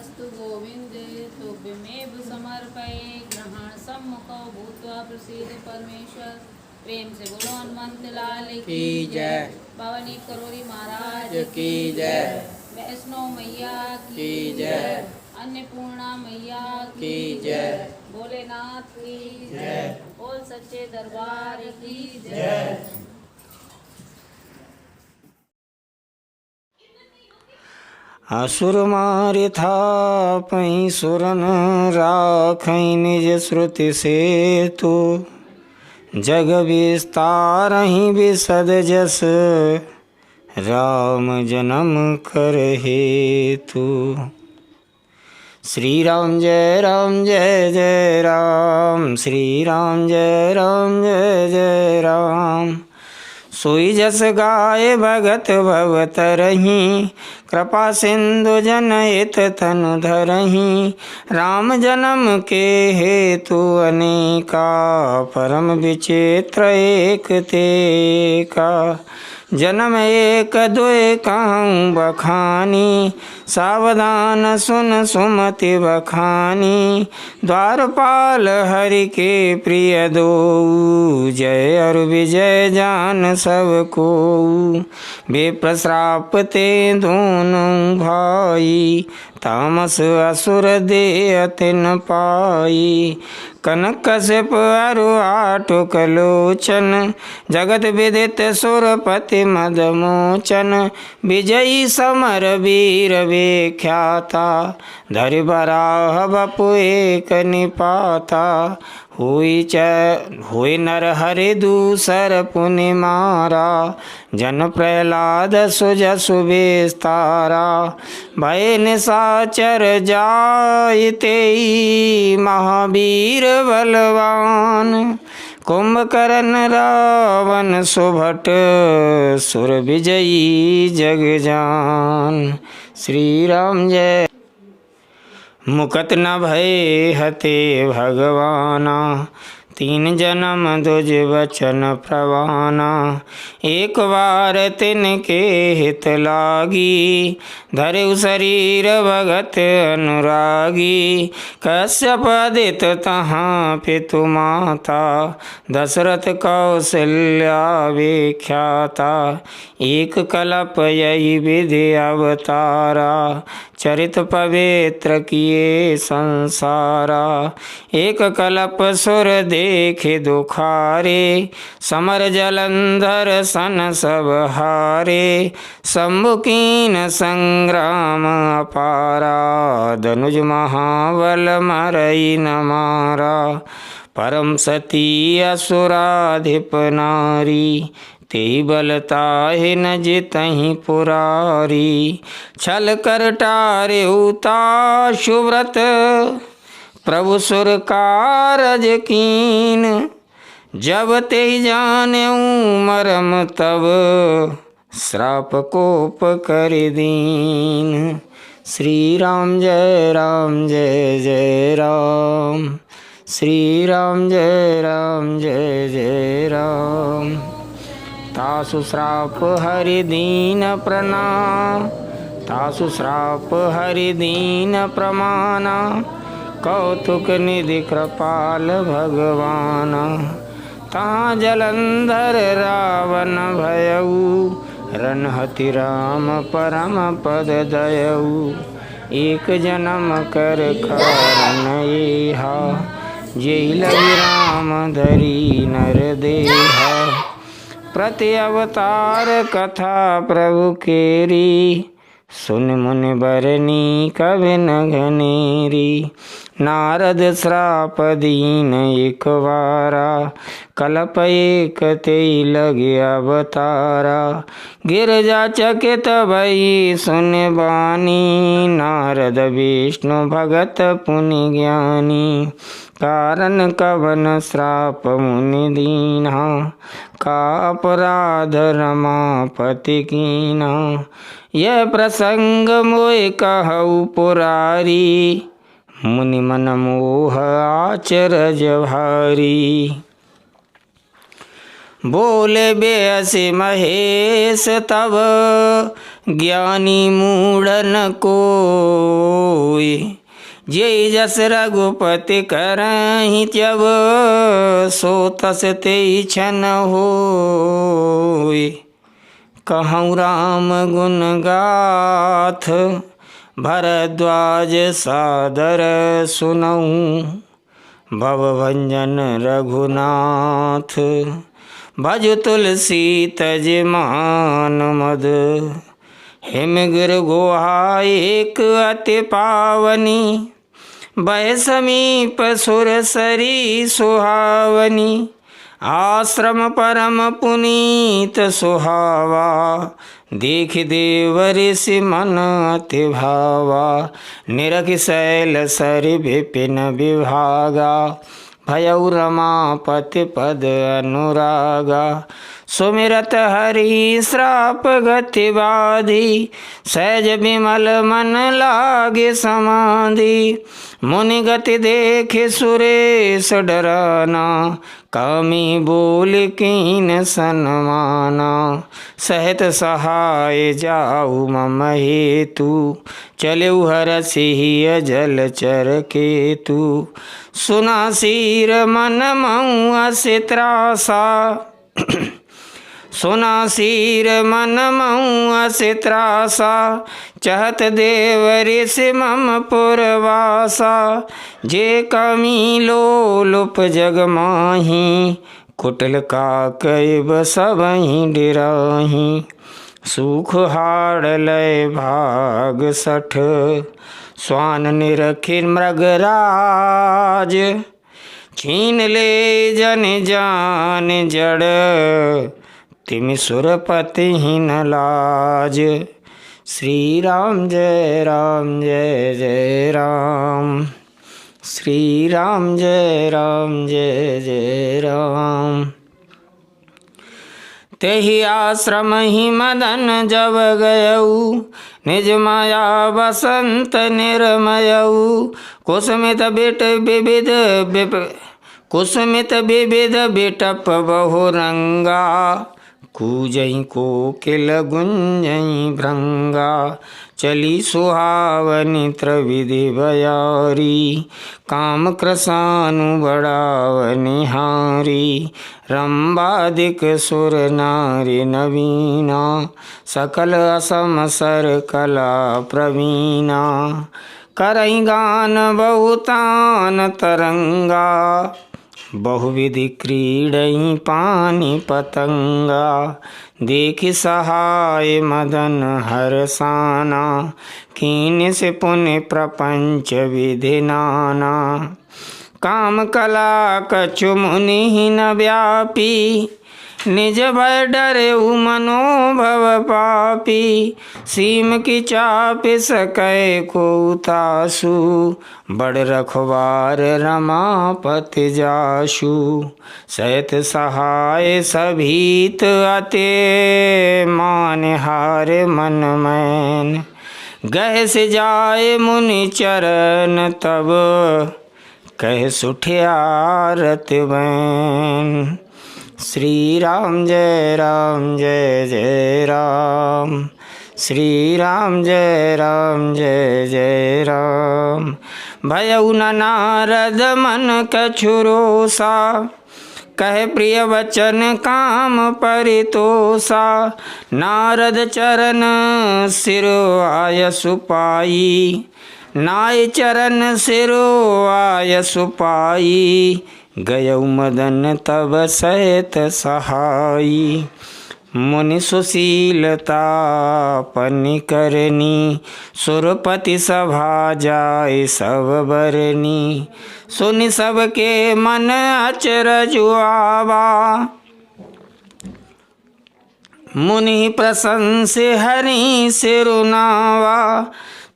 अस्तु गोविंदे तुभ्यमेव समर्पये। ग्रहण सम्मुखो भूत्वा प्रसीद परमेश्वर। प्रेम से बोलो हनुमंत लाल की जय। भवानी करोरी महाराज की जय। वैष्णो मैया की जय। अन्नपूर्णा मैया की जय। भोलेनाथ की जय। बोल सच्चे दरबार की जय। असुर मारि थापहि सुरन राखहि निज श्रुति सेतु। जग विस्तारहि विशद जस राम जन्म कर हेतु। श्री राम जय जय राम। श्री राम जय जय राम। सोई जस गाय भगत भवतरहि। कृपा सिंधु जनहित तनु धरहि। राम जन्म के हेतु अनेका। परम विचित्र एक तेका। जन्म एक दुय कहूँ बखानी। सावधान सुन सुमति बखानी। द्वारपाल हरि के प्रिय दो। जय और विजय जान सब को। बेप्रश्राप ते दोनों भाई। तामस असुर दे अतिन पाई। कनक कश्यप अरु आटुक लोचन। जगत विदित सुरपति मदमोचन। विजयी समर वीर विख्याता। धरि बराह बपु एक निपाता। हुई नर हरि दूसर पुनि मारा। जन प्रहलाद सुजसु विस्तारा। भय निशाचर जायते महावीर बलवान। कुंभकर्ण रावण सुभट सुर विजयी जग जान। श्री राम जय। मुकत न भय हते भगवाना। तीन जन्म दुज वचन प्रवाना। एक बार तिनके हित लागी। धरऊ शरीर भगत अनुरागी। कश्यप आदित तहाँ पितु माता। दशरथ कौशल्या विख्याता। एक कल्प यही विधि अवतारा। चरित पवित्र किए संसारा। एक कल्प सुर देखे दुखारे। समर जलंधर सन सब हारे। शंभुकीन संग्राम अपारा। धनुज महाबल मरई न मारा। परम सती असुराधिप नारी। ते बलताहि न जितहि पुरारी। छल कर टारेउता सुव्रत। प्रभु सुर कारज कीन। जब ते जानेऊ मरम तब। श्राप कोप कर दीन। श्री राम जय जय राम। श्री राम जय जय राम। तासु श्राप हरि दीन प्रणाम। तासु श्राप हरि दीन प्रमाना। कौतुक निधि कृपाल भगवान। तहाँ जलंधर रावण भयऊ। रनहति राम परम पद दयऊ। एक जन्म कर कारण एहा। जेहि लगी राम धरी नर देहा। प्रति अवतार कथा प्रभु केरी। सुन मुनि बरनी कवि न घनेरी। नारद श्राप दीन एक बारा। कल्प एक तेई लगे अवतारा। गिरजा चकित भई सुन बानी। नारद विष्णु भगत पुनि ज्ञानी। कारण कवन श्राप मुनि दीना। का अपराध रमापति कीना। यह प्रसंग मोय कहऊ पुरारी। मुनि मन मोह आचरज भारी। बोले बेअसि महेश तब। ज्ञानी मूढ़न कोय। जे जस रघुपति करहि त्यब, सो तस तेहि छन होय। कहूँ राम गुण गाथ, भरद्वाज सादर सुनऊँ। भवभंजन रघुनाथ, भज तुलसी तज मान मद। हिम गिर गुहा एक अति पावनी, बह समीप सुरसरी सुहावनी। आश्रम परम पुनीत सुहावा, देख देव ऋषि मन अति भावा। निरख शैल सरि विपिन विभागा, भयउ रमापति पद अनुरागा। सुमिरत हरि श्राप गति बाधी, सहज विमल मन लागे समाधि। मुनि गति देखे सुरेश डराना, कामी बोल कीन सन्माना। सहत सहाय जाऊ मम हेतु, चलेउ हरषि जल चर केतु। सुना सिर मन मऊ अस त्रासा, सुना सिर मन मऊ अस त्रासा। चहत देव ऋषि मम पुरवासा, जे कमी लोलुप जग माही। कुटिल काकैब सबहि डिराही, सुख हाड़ लय भाग सठ। स्वान निरखि मृगराज, छीन ले जन जान जड़। तिमि सुरपति हिन लाज, श्री राम जय राम जय जय राम। श्री राम जय राम जय जय राम। तेहि आश्रम ही मदन जब गयऊ, निज माया बसंत निर्मयऊ। कुसुमित बिट विविध कुसुमित विविध बिटप बहुरंगा, कूजई कोकिल गुंजई भृंगा। चली सुहावनी त्रिविधि बयारी, काम कृसानु बढ़ावनि हारी। रंबादिक सुर नारी नवीना, सकल असम सर कला प्रवीणा। करई गान बहुतान तरंगा, बहुविधि क्रीडई पानी पतंगा। देखि सहाय मदन हरसाना, कीन से पुण्य प्रपंच विधि नाना। काम कला कछु मुनि न व्यापी, निज भय डरे मनोभव पापी। सीम की चाप सकै को तासु, बड़ रखवार रमापति जासु। सहित सहाय सभीत अते, मान हार मन मैन। गह से जाए मुनि चरण तब, कह सुठियारत बैन। श्री राम जय जय राम। श्री राम जय जय राम। भयउ न नारद मन कछु रोषा, कह प्रिय वचन काम परितोषा। नारद चरण सिरो आयसु पाई, नाय चरण सिरो आयसु पाई। गयउ मदन तब सहित सहाई, मुनि सुशीलता पनि करनी। सुरपति सभा जाय सब बरनी, सुनि सबके मन अचरज आवा। मुनि प्रशंसे हरि सिरुनावा,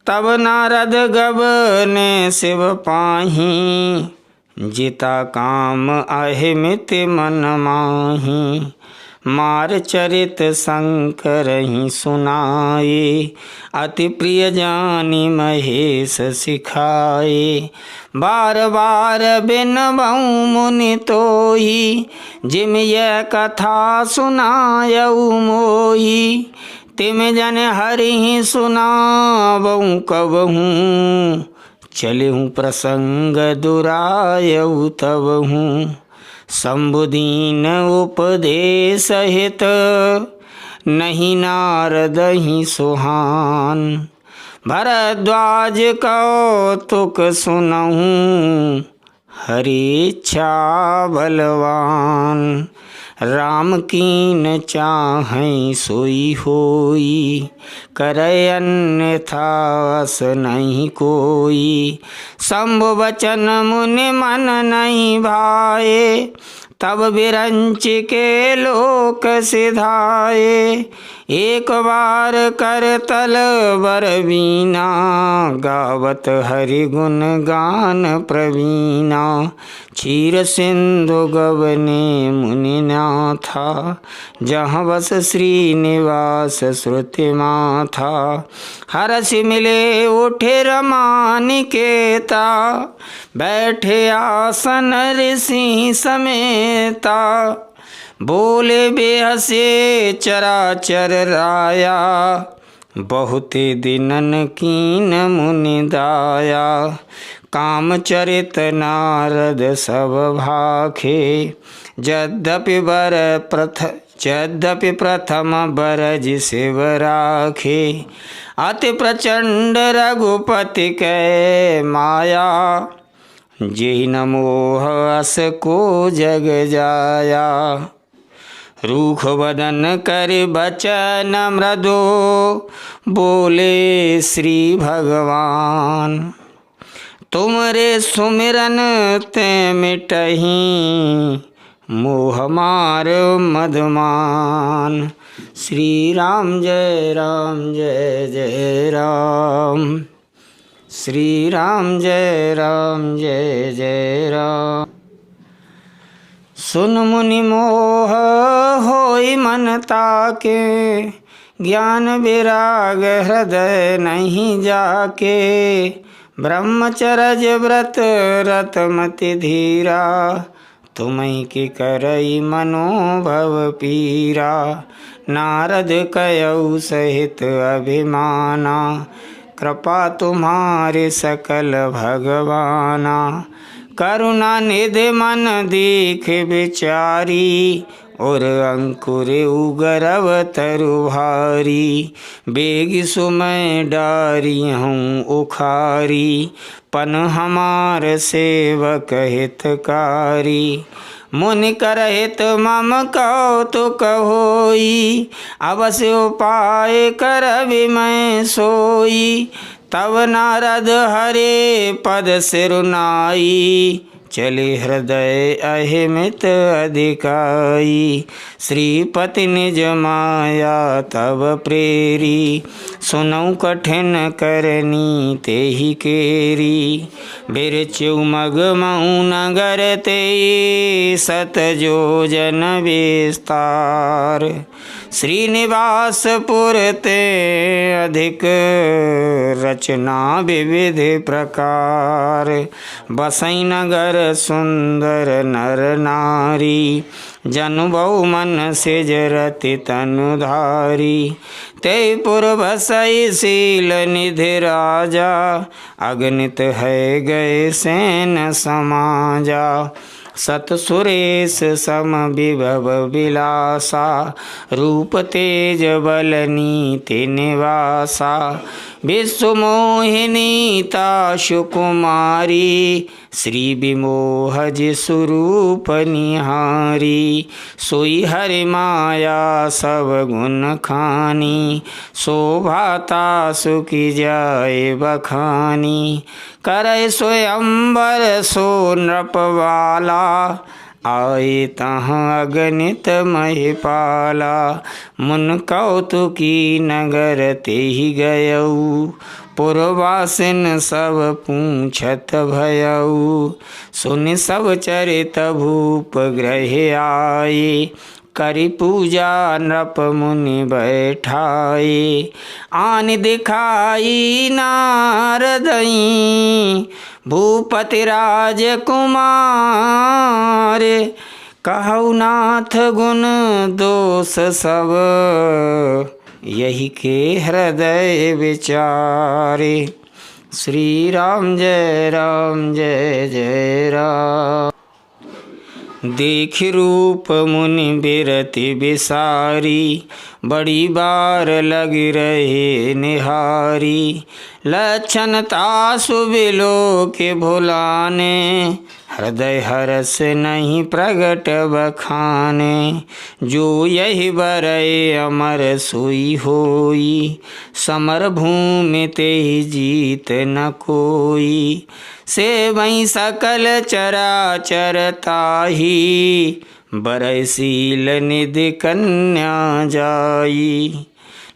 तब नारद गबने शिव पाही। जिता काम अहिमित मन माही, मार चरित शंकर ही सुनाए। अति प्रिय जानी महेश सिखाए, बार बार बिनबऊ मुनि तोही। जिम यह कथा सुनायऊ मोही, तिम जन हरि सुनावऊँ कबहूँ, चले हूँ प्रसंग दुरायऊ तब हूँ। शंभुदीन उपदेश हित, नहीं नारद ही सुहान। भरद्वाज कौतुक सुनहूँ, हरि इच्छा बलवान। राम कीन चाहै सोई होई, करय अन्यथा अस नहीं कोई। शंभु बचन मुनि मन नहीं भाए, तब बिरंच के लोक सिधाए। एक बार कर तल बर बीना, गावत हरि गुण गान प्रवीणा। क्षीर सिंधु गवने मुनि नाथा, जहाँ बस श्रीनिवास श्रुति माथा। हरष मिले उठे रमानिकेता, बैठे आसन ऋषि समेता। बोले बेहसे चराचर राया, बहुते दिनन कीन मुनि दाया। काम चरित नारद सब भाखे, यद्यपि प्रथम बरज शिव राखे। अति प्रचंड रघुपति कै माया, जेहि न मोह अस को जग जाया। रूख बदन कर बचन मृदु, बोले श्री भगवान। तुमरे सुमिरन ते मिटहि, मोह मार मदमान। श्री राम जय राम जय जय राम। श्री राम जय जय राम। सुन मुनि मोह होई मन ताके, ज्ञान विराग हृदय नहीं जाके। ब्रह्मचर्य व्रत रतमति धीरा, तुम्हीं की करई मनोभव पीरा। नारद कयऊ सहित अभिमाना, कृपा तुम्हारे सकल भगवाना। करुणा निधि मन दीख विचारी, और अंकुर उगरव तरु भारी। बेग सुमय डारी हूँ उखारी, पन हमार सेवक हितकारी। मुनि करहित मम कौतुक होई, अवश्य उपाय करबि मैं सोई। तब नारद हरे पद सिरुनाई, चले हृदय अहिमित अधिकाई। श्रीपति निज माया तब प्रेरी, सुनऊ कठिन करनी तेहि केरी। बिरचु मग मऊ नगर ते, सत जोजन विस्तार। श्रीनिवासपुर ते अधिक, रचना विविध प्रकार। बसई नगर सुंदर नर नारी, जनु बहु मन सिज रति तनुधारी। ते पुर बसई शील निधि राजा, अगणित है गए सैन समाजा। सत सुरेश सम विभव विलासा, रूप तेज बल नीति निवासा। विश्व मोहिनी ताशु कुमारी, श्री विमोहज स्वरूप निहारी। सोई हरि माया सब गुण खानी, शोभाता सुखी जाय बखानी। करय स्वयंवर सो नृपवाला, आए तहाँ अगणित महिपाला। मुन कौतुकी नगर तेहि गयऊ, पुरवासिन सब पूछत भयऊ। सुनि सब चरित भूप ग्रह आए, करि पूजा नृप मुनि बैठाए। आन दिखाई नारदई, भूपति राजकुमार। कहु नाथ गुण दोष सब, यही के हृदय विचारे। श्री राम जय जय राम। देख रूप मुनि बिरति बिसारी, बड़ी बार लग रहे निहारी। लक्षण तासु बिलो के भुलाने, हृदय हरस नहीं प्रगट बखाने। जो यही बरय अमर सोई होई, समर भूमि ते जीत न कोई। से वही सकल चराचर ताही, बरसील निधि कन्या जाई।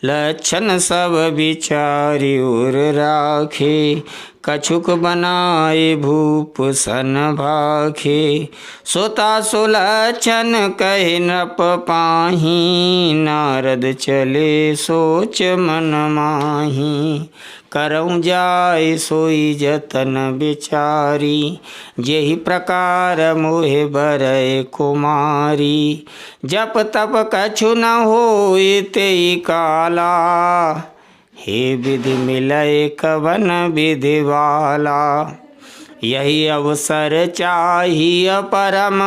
लक्षण सब विचारि उर राखे, कछुक बनाए भूप सन भाखे। सोता सुलक्षण कहे नृप पाही, नारद चले सोच मन माही। करऊँ जाय सोई जतन बिचारी, जेहि प्रकार मोहे बरय कुमारी। जप तप कछु न होय तेई काला, हे विधि मिलय कवन विधि वाला। यही अवसर चाहिए परम,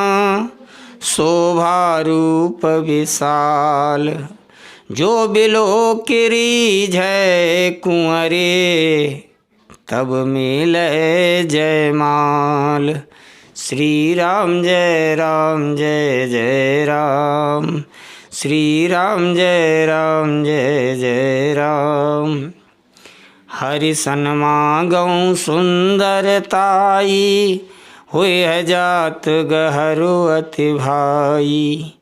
शोभा रूप विशाल। जो बिलो किरीझ कुंवरे, तब मिले जयमाल। श्री राम जय जय राम। श्री राम जय जय राम। हरि सन्मागऊँ सुंदरताई, हुए है जात गहरु अति भाई।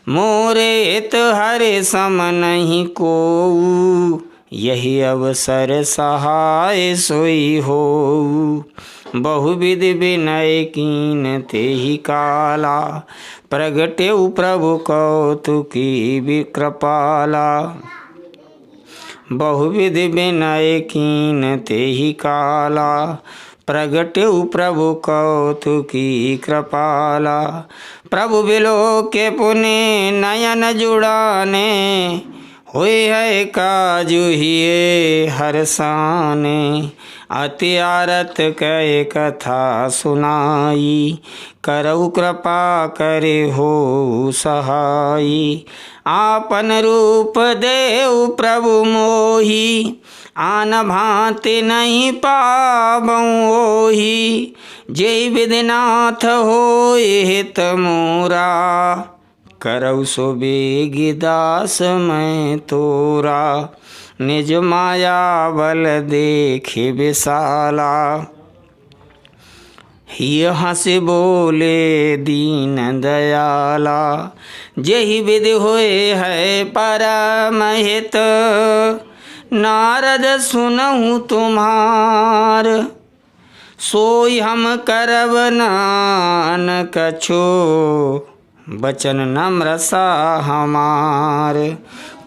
मोरे हित हरे सम नहीं कोऊ, यही अवसर सहाय सोई होऊ। बहुविधि विनय कीन तेहि काला, प्रगटेउ प्रभु कौतुकी विकृपाला। बहुविधि विनय कीन तेहि काला, प्रगटेउ प्रभु कौतुकी कृपाला। प्रभु बिलो के पुने नयन जुड़ाने, हुए है काजु हिये हरसाने। अति आरत कहे कथा सुनाई, करऊ कृपा करे हो सहाई। आपन रूप देव प्रभु मोही, आन भांति नहीं पाबऊँ ओही। जय विधिनाथ होय हित मोरा, करऊ सो बेगी दास मैं तोरा। निज माया बल देखि विशाला, यहाँ से बोले दीन दयाला। जेहि विधि होए है परम हित, नारद सुनहु तुम्हार। सोई हम करब नान कछो, बचन नम्र सा हमार।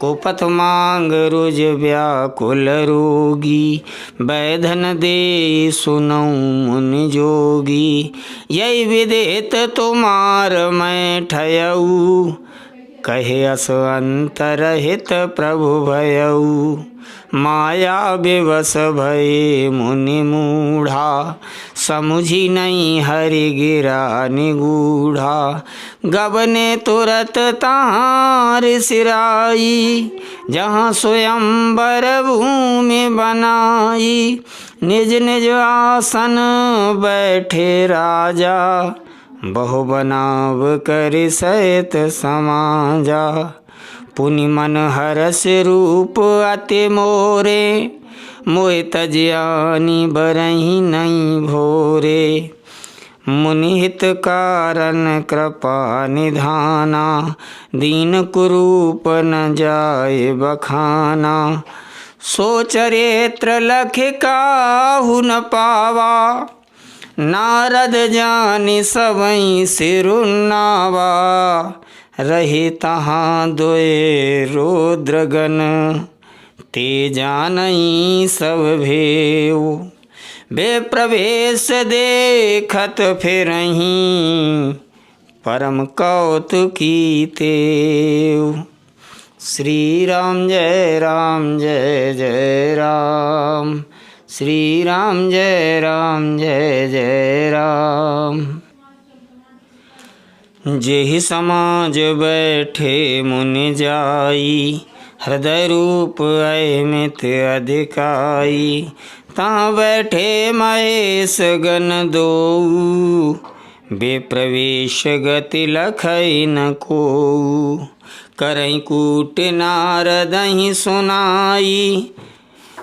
कुपथ मांग रुज व्याकुल रोगी, बैधन दे सुनऊँ मुनि जोगी। यही विदित तुमार मैं ठयऊ, कहे अस अंतरहित प्रभु भयऊ। माया विवश भये मुनि मूढ़ा, समुझी नहीं हरि गिरा निगूढ़ा। गबने तुरत तार सिराई, जहाँ स्वयंवर भूमि बनाई। निज निज आसन बैठे राजा, बहु बनाव कर सहित समाजा। पुनि मन हरस रूप अति मोरे, मोहि तज्यानी बरही नहीं भोरे। मुनि हित कारण कृपा निधाना, दीन कुरूप न जाय बखाना। सो चरित्र लख काहु न पावा, नारद जानि सबई सिरुन्नावा। रहे तहाँ दोए रुद्रगण, ते जानई सब भेऊ। बे प्रवेश देखत फिरहीं, परम कौतुकी तेऊ। श्री राम जय जय राम, श्री राम जय जय राम। जेहि समाज बैठे मुनि जाई, हृदय रूप अमित अधिकाई। तहाँ बैठे महेश गण दोऊ, बेप्रवेश गति लखई न कोऊ। करई कूट नारदहि सुनाई,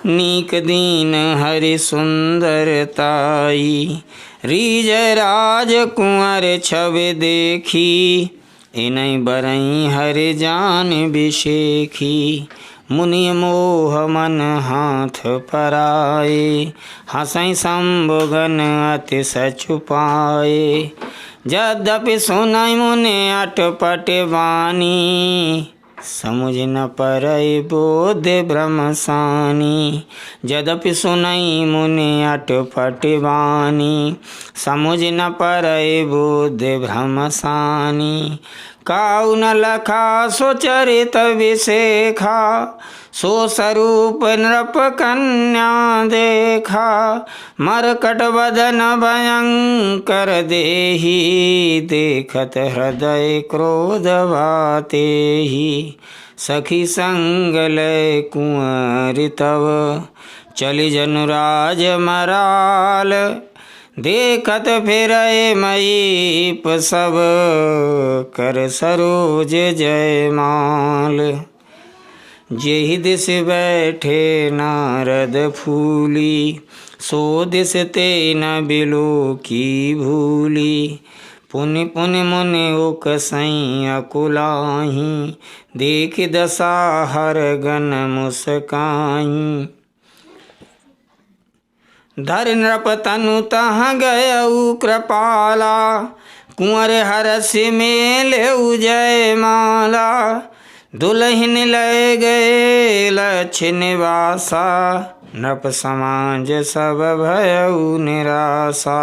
नीक दीन हरि सुंदरताई। रीज राज कुंवर छवि देखी, इनई बरई हरि जान बिशेखी। मुनि मोह मन हाथ पराए, हंसई शंभुगन अति सचुपाए। यद्यपि सुनई मुनि अटपट वाणी, समुझ न परई बोध ब्रह्म सानी। यद्यपि सुनई मुनि अटपट वाणी, समुझ न परई बोध ब्रह्म सानी। काऊ न लखा सो चरित विशेखा, सो स्वरूप नृप कन्या देखा। मरकट बदन भयंकर देही, देखत हृदय क्रोध वातेहि। सखी संग लय कुंवर तव, चली जनुराज मराल। देखत फिरय मयीप सब, कर सरोज जयमाल। जेहि दिस बैठे नारद फूली, सो दिस ते न बिलो की भूली। पुनि पुनि मुनि उकसई अकुलाही, देख दशा हर गन मुस्काई। धर नृप तनु तहाँ गयऊ कृपाला, कुंवर हरस मेलेऊ जयमाला। दुल्हन लय गए लक्ष्य निवासा, नृप समाज सब भयऊ निराशा।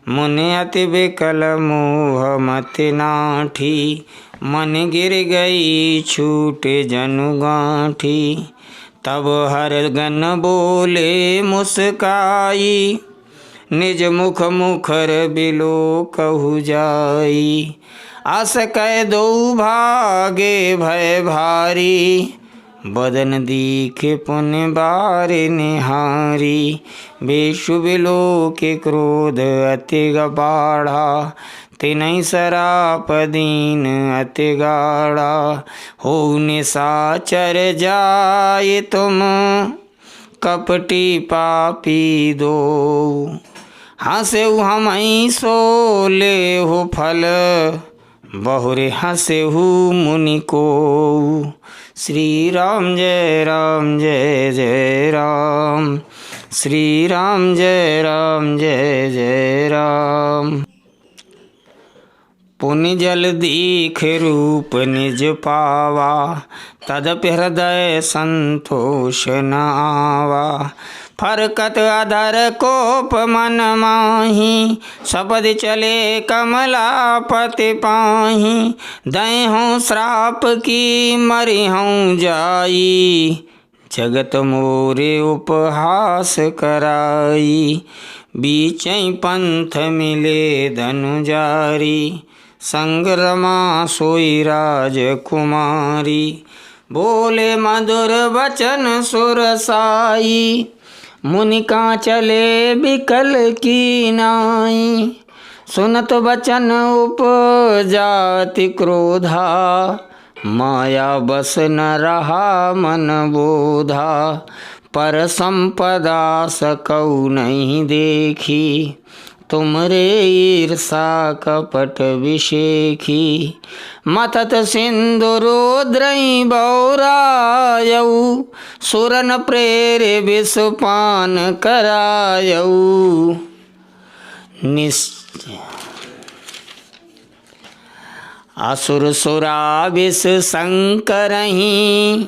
मुनि अति विकल मोह मति नाठी, मन गिर गई छूट जनु गांठी। तब हर गन बोले मुस्काई, निज मुख मुखर बिलो कहु जाई। आस कै दो भागे भय भारी, बदन दीखे पुनि बार निहारी। बेशु बिलो के क्रोध अति गबाढ़ा, तिनहि सराप दीन अति गाढ़ा। हो निशाचर जाय तुम, कपटी पापी दो। हंसेहु हमई सो लेहु फल, बहुरे हंसेहु मुनि को। श्री राम जय जय राम, श्री राम जय जय राम। पुनि जल दीख रूप निज पावा, तदपि हृदय संतोष न आवा। फरकत अधर कोप मन माही, सपदि चले कमलापति पाही। दयहूँ श्राप की मरिहूँ जाई, जगत मोरे उपहास कराई। बीचै पंथ मिले धनुजारी, संग्रमा सोई राजकुमारी। बोले मधुर वचन सुरसाई, मुनि का चले बिकल की नाई। सुनत वचन उपजाति क्रोधा, माया बस न रहा मन बोधा। पर संपदा सकौ नहीं देखी, तुमरे ईर्षा कपट विशेखी। मथत सिंधु रुद्रई बौरायऊ, सुरन प्रेरे विषपान करायऊ। असुर सुरा विष संकरही,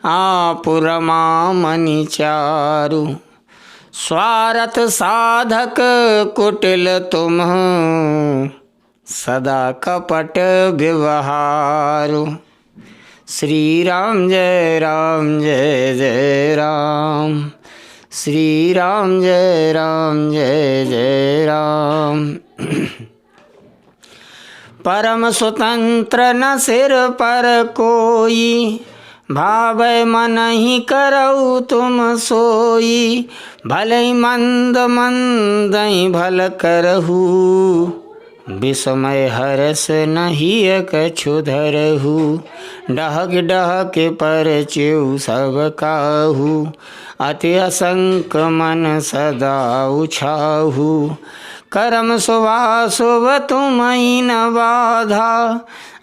आपुरमा मनि चारु। स्वार्थ साधक कुटिल तुम, सदा कपट व्यवहारु। श्री राम जय जय राम, श्री राम जय जय राम। परम स्वतंत्र न सिर पर कोई, भावै मन ही करऊ तुम सोई। भले मंद मंदई भल करहु, विस्मय हरस नहीं कछु धरहु। डहक डहक पर चिऊ सब काहू, अति असंक मन सदा उछाहू। करम शुभ तुम ही न बाधा,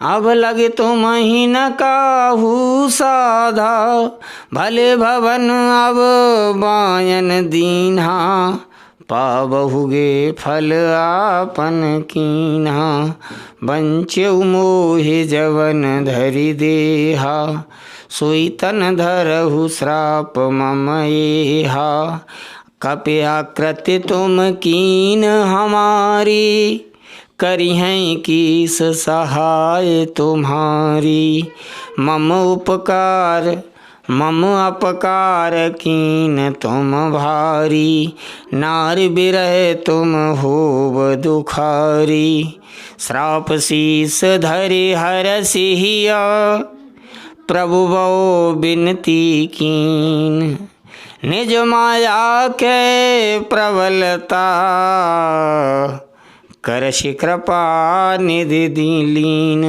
अब लगे तुम ही न काहू साधा। भले भवन अब बायन दीन्हा, पाबहुगे फल आपन कीन्हा। बंचेउ मोहि जवन धरि देहा, सोई तन धरहु श्राप मम एहा। कपि आकृति तुम कीन हमारी, करी हैं कीस सहाय तुम्हारी। मम अपकार कीन तुम भारी, नार बिरह तुम होव दुखारी। श्राप शीस धरि हरसिहिया, प्रभु बो बिनती कीन। निज माया के प्रबलता, करसि कृपा निधि दीलीन।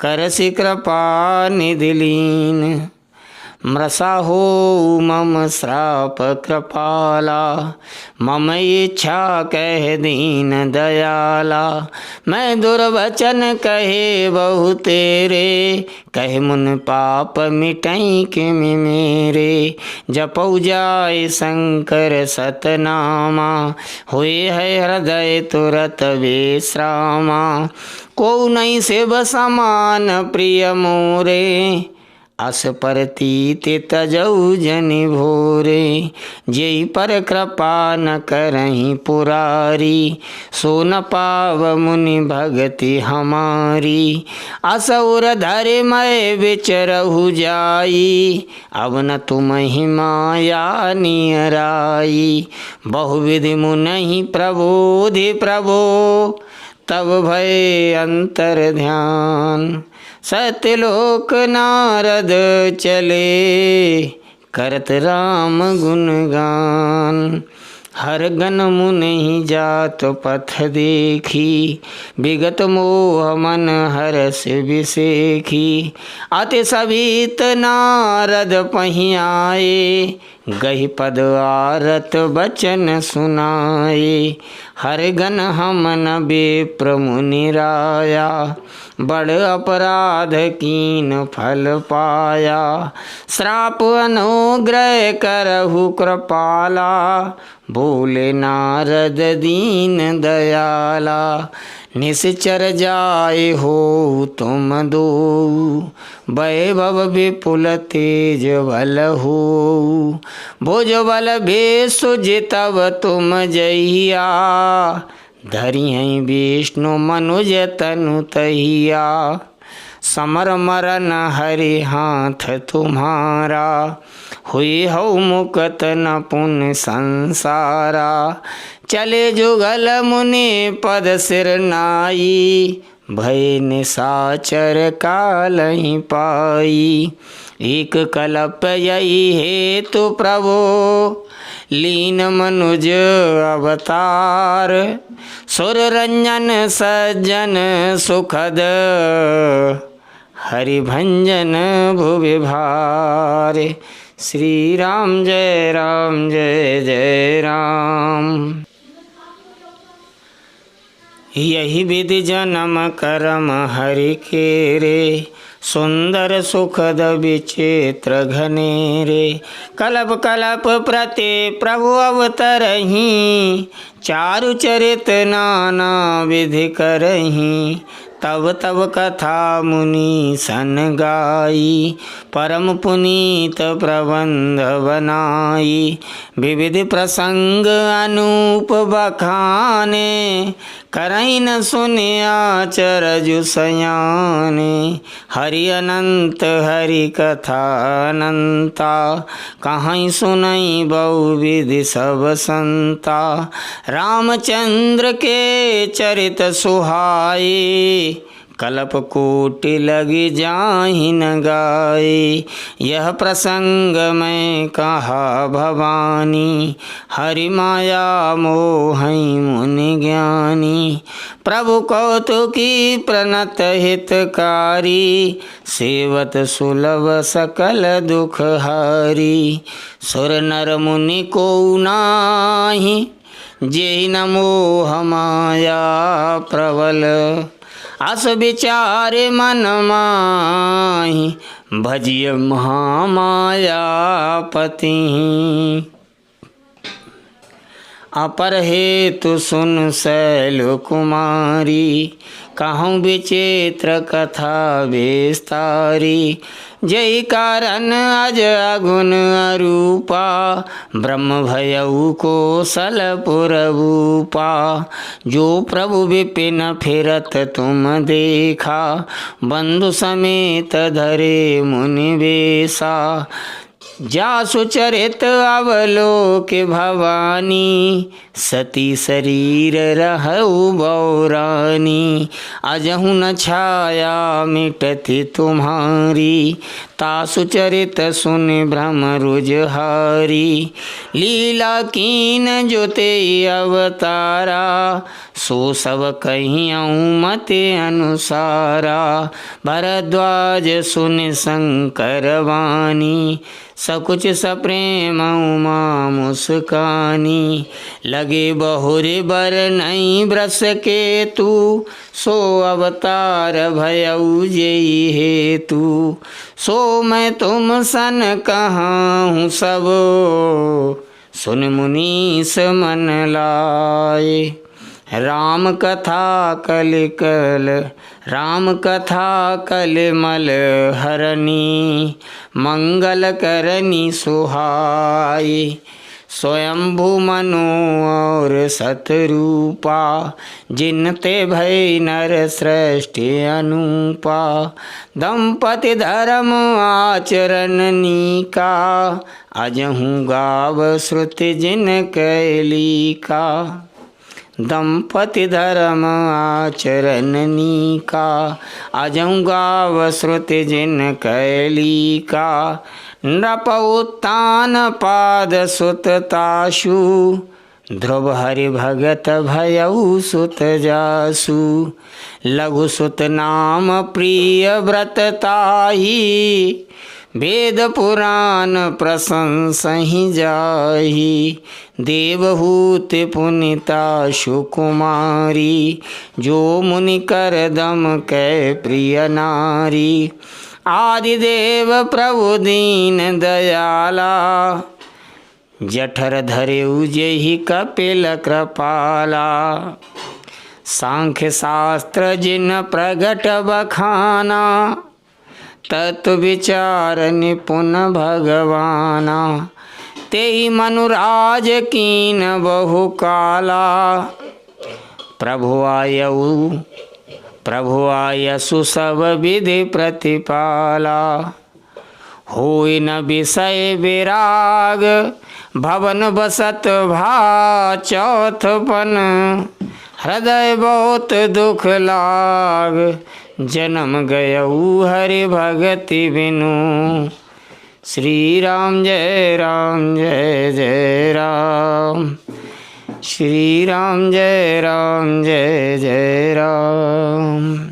करसि कृपा निधि लीन। मृषा हो मम श्राप कृपाला, मम इच्छा कह दीन दयाला। मैं दुर्वचन कहे बहु तेरे, कहे मुन पाप मिटई किम मेरे। जपौ जाय शंकर सतनामा, हुए है हृदय तुरत विश्रामा। को नहीं शिव समान प्रिय मोरे, अस परतीत तजऊ जनि भोरे। जेहि पर कृपा न करहीं पुरारी, सो न पाव मुनि भगति हमारी। असुर धरि मैं विचरहु जाई, अब न तुम ही माया नियराई। बहुविधि मुनहि प्रबोधि प्रभो, तब भय अंतर ध्यान। सत्यलोक नारद चले, करत राम गुणगान। हर गन मुनि जात पथ देखी, विगत मोह मन हरस विसेखी। अति सभीत नारद पहियाए, गहि पद आरत बचन सुनाए। हर गन हमन विप्र मुनि राया, बड़ अपराध कीन फल पाया। श्राप अनुग्रह करहु कृपाला, बोले नारद दीन दयाला। निश्चर जाय हो तुम दो, वैभव विपुल तेज बल हो। भुज बल भेषु जितब तुम जहिया, धरि हैं विष्णु मनुज तनु तहिया। समर मरन हरि हाथ तुम्हारा, हुई हो मुकत न पुन संसारा। चले जुगल मुनि पद सिर नाई, भय निशाचर काल ही पाई। एक कल्प यही हेतु प्रभो, लीन मनुज अवतार। सुर रंजन सज्जन सुखद, हरि भंजन भुवि भार। श्री राम जय जय राम। यही विधि जन्म कर्म हरि के रे, सुंदर सुखद विचित्र घनेरे। कल्प कल्प प्रति प्रभु अवतरहीं, चारु चरित नाना विधि करहीं। तब तब कथा मुनि सन गाई, परम पुनीत प्रबंध बनाई। विविध प्रसंग अनूप बखाने, करई न सुनिया चरजु सयाने। हरि अनंत हरि कथा अनंता, कहीं सुनई बहुविधि सब संता। रामचंद्र के चरित सुहाए, कल्प कोटि लगी जाहि न गाए। यह प्रसंग मैं कहा भवानी, हरि माया मोहि मुनि ज्ञानी। प्रभु कौतुकी प्रणत हितकारी, सेवत सुलभ सकल दुख हारी। सुर नर मुनि को नाही, जेहि न मोह माया प्रबल। अस विचारे मन माहि, भजिय महामाया पति। अपर हेतु सुन शैल कुमारी, कहूँ विचित्र कथा विस्तारी। जय कारण अज अगुन अरूपा, ब्रह्म भयउ कोसलपुर भूपा। जो प्रभु विपिन फिरत तुम देखा, बंधु समेत धरे मुनि बेसा। जासु चरित अवलोक भवानी, सती शरीर रहु बौरानी। अजहु न छाया मिटति तुम्हारी, तासु चरित सुन भ्रम रुजहारी। लीला कीन जो ते अवतारा, सो सब कहियऊँ मते अनुसारा। भरद्वाज सुन शंकर वाणी, सकुच सप्रेम उमा मुस्कानी। लगे बहुरे बर नई ब्रस के तू, सो अवतार भयउ जेहि हेतु। सो मैं तुम सन कहाहूँ सब, सुन मुनीस मन लाए। राम कथा कलिकल राम कथा कलिमल हरनी, मंगल करनी सुहाई। स्वयंभू मनु और सतरूपा, जिनते भय नर सृष्टि अनुपा। दंपति धर्म आचरण नीका, अजहूँ गाव श्रुति जिन कैलिका। दंपति धर्म आचरण नीका, अजहूँ गाव श्रुति जिन कैलिका। नृप उत्तान पाद सुत ताशु, ध्रुव हरि भगत भयउ सुत जासु। लघु सुत नाम प्रिय व्रत ताहि, वेद पुराण प्रशंसहि जाहि। देवहूति पुनिता सुकुमारी, जो मुनि कर दम कै प्रिय नारी। आदिदेव प्रभु दीन दयाला, जठर धरेउ जेहि कपिल कृपाला। सांख्य शास्त्र जिन प्रगट बखाना, तत्व विचार निपुण भगवाना। तेहि मनुराज कीन बहु काला, प्रभु आयसु सब विधि प्रतिपाला। होई न विषय विराग, भवन बसत भा चौथपन। हृदय बहुत दुख लाग, जन्म गयऊ हरि भगति बिनु। श्री राम जय राम जय जय राम, श्री राम जय जय राम।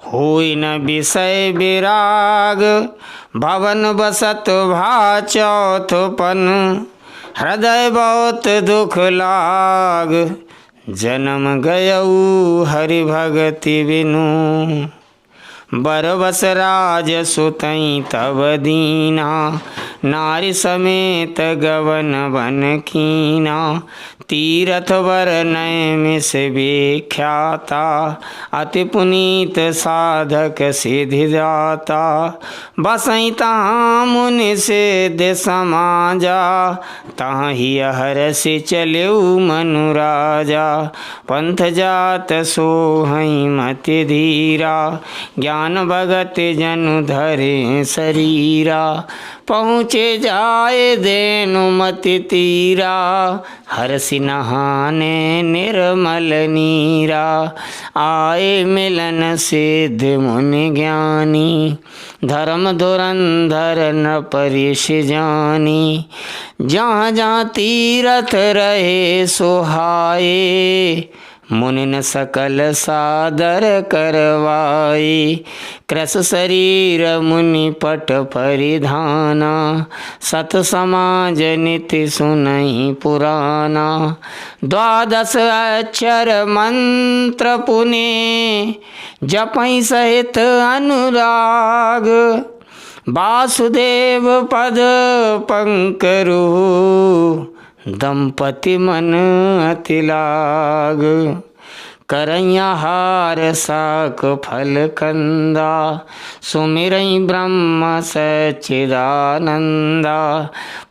होई न विषय विराग, भवन बसत भा चौथपन। हृदय बहुत दुख लाग, जन्म गयऊ हरि भगति बिनु। बरबस राज सुतई तब दीना, नारी समेत गवन बन कीना, तीरथ वर नय मिस विख्याता, अति पुनीत साधक सिद्धि दाता, बसई तहाँ मुनि सिद्ध समाजा, तहाँ ही हरसि चलेउ मनु राजा, पंथ जात सोहई मति धीरा, ज्ञान भगत जनु धरे शरीरा, पहुँचे जाए देनु मति तीरा, हरसि नहाने निर्मल नीरा, आए मिलन सिद्ध मुनि ज्ञानी, धर्म धुरंधर न परिश जानी, जहाँ जहाँ तीरथ रहे सोहाए, मुनिन सकल सादर करवाए, कृस शरीर मुनि पट परिधाना, सत समाज निति सुनहि पुराना, द्वादश अक्षर मंत्र पुने, जपई सहित अनुराग, वासुदेव पद पंकरु, दंपति मन अति लाग, करैया हार साक फल कंदा, सुमिरई ब्रह्म सच्चिदानंदा,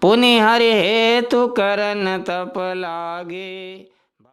पुनि हरि हेतु करन तप लागे।